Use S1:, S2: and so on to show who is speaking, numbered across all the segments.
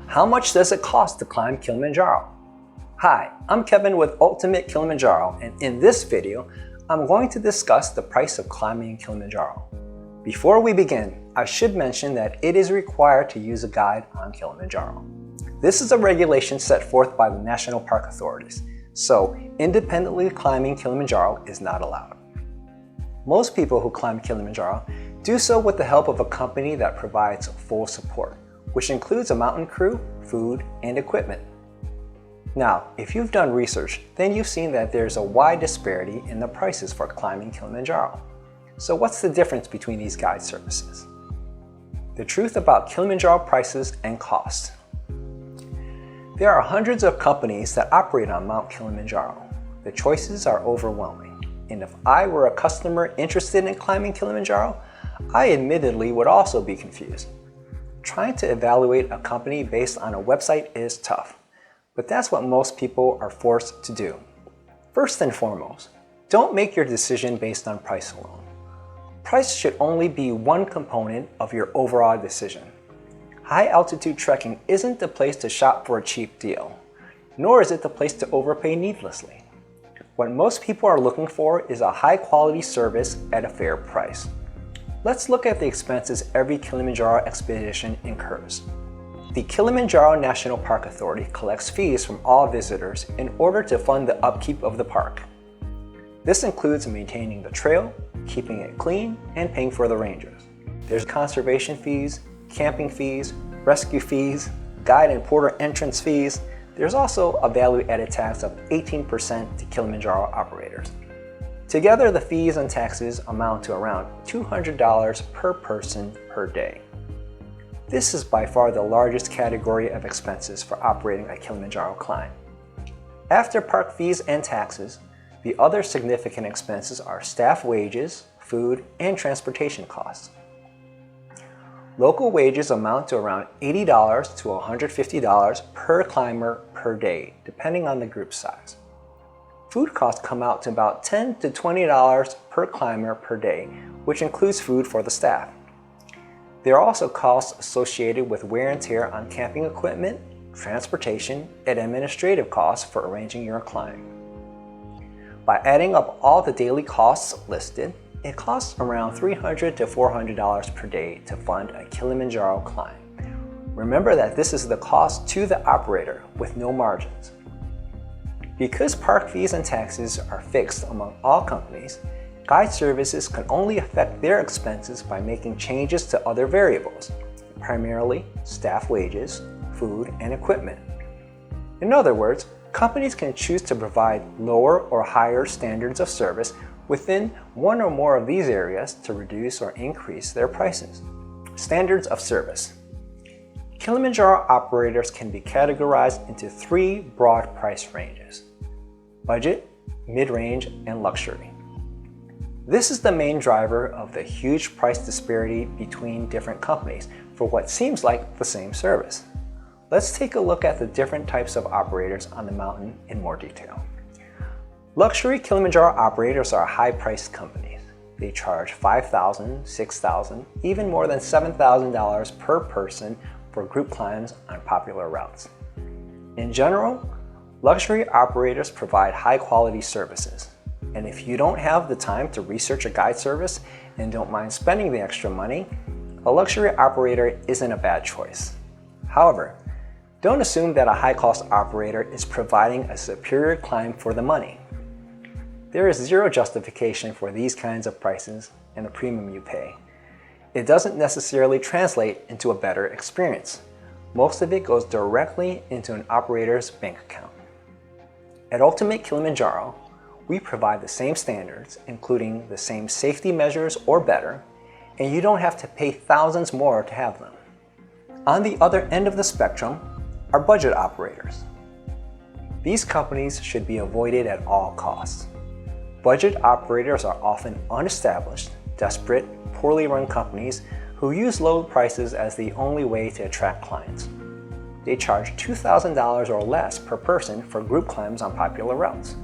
S1: How much does it cost to climb Kilimanjaro? Hi, I'm Kevin with Ultimate Kilimanjaro, and in this video, I'm going to discuss the price of climbing Kilimanjaro. Before we begin, I should mention that it is required to use a guide on Kilimanjaro. This is a regulation set forth by the National Park Authorities, so independently climbing Kilimanjaro is not allowed. Most people who climb Kilimanjaro do so with the help of a company that provides full support, which includes a mountain crew, food, and equipment. Now, if you've done research, then you've seen that there's a wide disparity in the prices for climbing Kilimanjaro. So what's the difference between these guide services? The truth about Kilimanjaro prices and costs. There are hundreds of companies that operate on Mount Kilimanjaro. The choices are overwhelming, and if I were a customer interested in climbing Kilimanjaro, I admittedly would also be confused. Trying to evaluate a company based on a website is tough, but that's what most people are forced to do. First and foremost, don't make your decision based on price alone. Price should only be one component of your overall decision. High altitude trekking isn't the place to shop for a cheap deal, nor is it the place to overpay needlessly. What most people are looking for is a high quality service at a fair price. Let's look at the expenses every Kilimanjaro expedition incurs. The Kilimanjaro National Park Authority collects fees from all visitors in order to fund the upkeep of the park. This includes maintaining the trail, keeping it clean, and paying for the rangers. There's conservation fees, camping fees, rescue fees, guide and porter entrance fees. There's also a value-added tax of 18% to Kilimanjaro operators. Together, the fees and taxes amount to around $200 per person per day. This is by far the largest category of expenses for operating a Kilimanjaro climb. After park fees and taxes, the other significant expenses are staff wages, food, and transportation costs. Local wages amount to around $80 to $150 per climber per day, depending on the group size. Food costs come out to about $10 to $20 per climber per day, which includes food for the staff. There are also costs associated with wear and tear on camping equipment, transportation, and administrative costs for arranging your climb. By adding up all the daily costs listed, it costs around $300 to $400 per day to fund a Kilimanjaro climb. Remember that this is the cost to the operator with no margins. Because park fees and taxes are fixed among all companies, guide services can only affect their expenses by making changes to other variables, primarily staff wages, food, and equipment. In other words, companies can choose to provide lower or higher standards of service within one or more of these areas to reduce or increase their prices. Standards of service. Kilimanjaro operators can be categorized into three broad price ranges: budget, mid-range, and luxury. This is the main driver of the huge price disparity between different companies for what seems like the same service. Let's take a look at the different types of operators on the mountain in more detail. Luxury Kilimanjaro operators are high-priced companies. They charge $5,000, $6,000, even more than $7,000 per person for group climbs on popular routes. In general, luxury operators provide high-quality services. And if you don't have the time to research a guide service and don't mind spending the extra money, a luxury operator isn't a bad choice. However, don't assume that a high-cost operator is providing a superior climb for the money. There is zero justification for these kinds of prices and the premium you pay. It doesn't necessarily translate into a better experience. Most of it goes directly into an operator's bank account. At Ultimate Kilimanjaro, we provide the same standards, including the same safety measures or better, and you don't have to pay thousands more to have them. On the other end of the spectrum are budget operators. These companies should be avoided at all costs. Budget operators are often unestablished, desperate, poorly run companies who use low prices as the only way to attract clients. They charge $2,000 or less per person for group climbs on popular routes.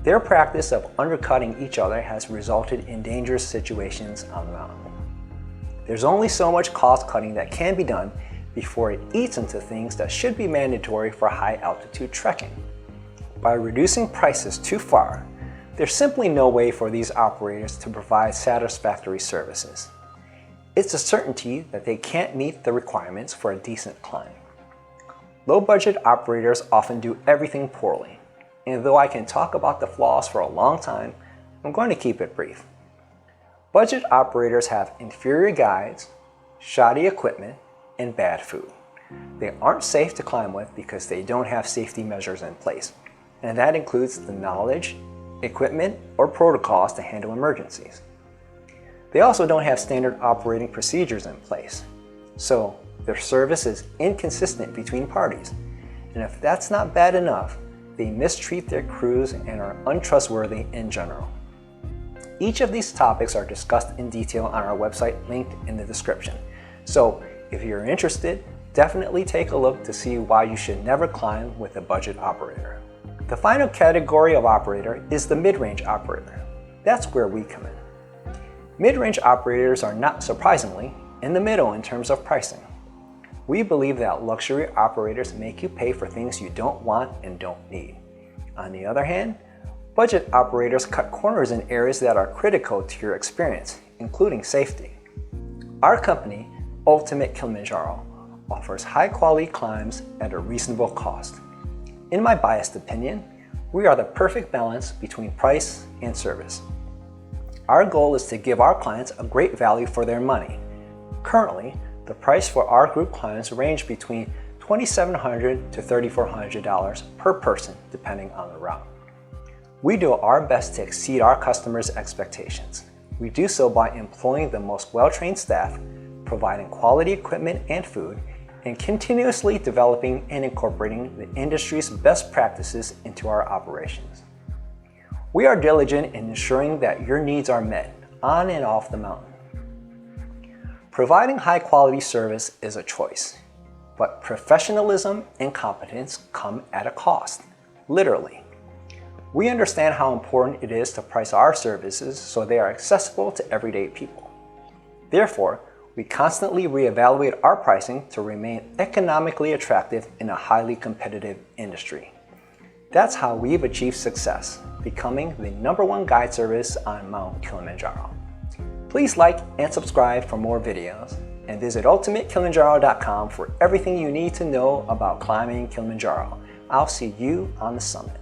S1: Their practice of undercutting each other has resulted in dangerous situations on the mountain. There's only so much cost cutting that can be done before it eats into things that should be mandatory for high altitude trekking. By reducing prices too far, there's simply no way for these operators to provide satisfactory services. It's a certainty that they can't meet the requirements for a decent climb. Low-budget operators often do everything poorly, and though I can talk about the flaws for a long time, I'm going to keep it brief. Budget operators have inferior guides, shoddy equipment, and bad food. They aren't safe to climb with because they don't have safety measures in place, and that includes the knowledge, equipment, or protocols to handle emergencies. They also don't have standard operating procedures in place, so their service is inconsistent between parties. And if that's not bad enough, they mistreat their crews and are untrustworthy in general. Each of these topics are discussed in detail on our website linked in the description. So if you're interested, definitely take a look to see why you should never climb with a budget operator. The final category of operator is the mid-range operator. That's where we come in. Mid-range operators are not surprisingly in the middle in terms of pricing. We believe that luxury operators make you pay for things you don't want and don't need. On the other hand, budget operators cut corners in areas that are critical to your experience, including safety. Our company, Ultimate Kilimanjaro, offers high-quality climbs at a reasonable cost. In my biased opinion, we are the perfect balance between price and service. Our goal is to give our clients a great value for their money. Currently, the price for our group climbs range between $2,700 to $3,400 per person, depending on the route. We do our best to exceed our customers' expectations. We do so by employing the most well-trained staff, providing quality equipment and food, and continuously developing and incorporating the industry's best practices into our operations. We are diligent in ensuring that your needs are met on and off the mountain. Providing high-quality service is a choice, but professionalism and competence come at a cost, literally. We understand how important it is to price our services so they are accessible to everyday people. Therefore, we constantly reevaluate our pricing to remain economically attractive in a highly competitive industry. That's how we've achieved success, becoming the #1 guide service on Mount Kilimanjaro. Please like and subscribe for more videos, and visit ultimatekilimanjaro.com for everything you need to know about climbing Kilimanjaro. I'll see you on the summit.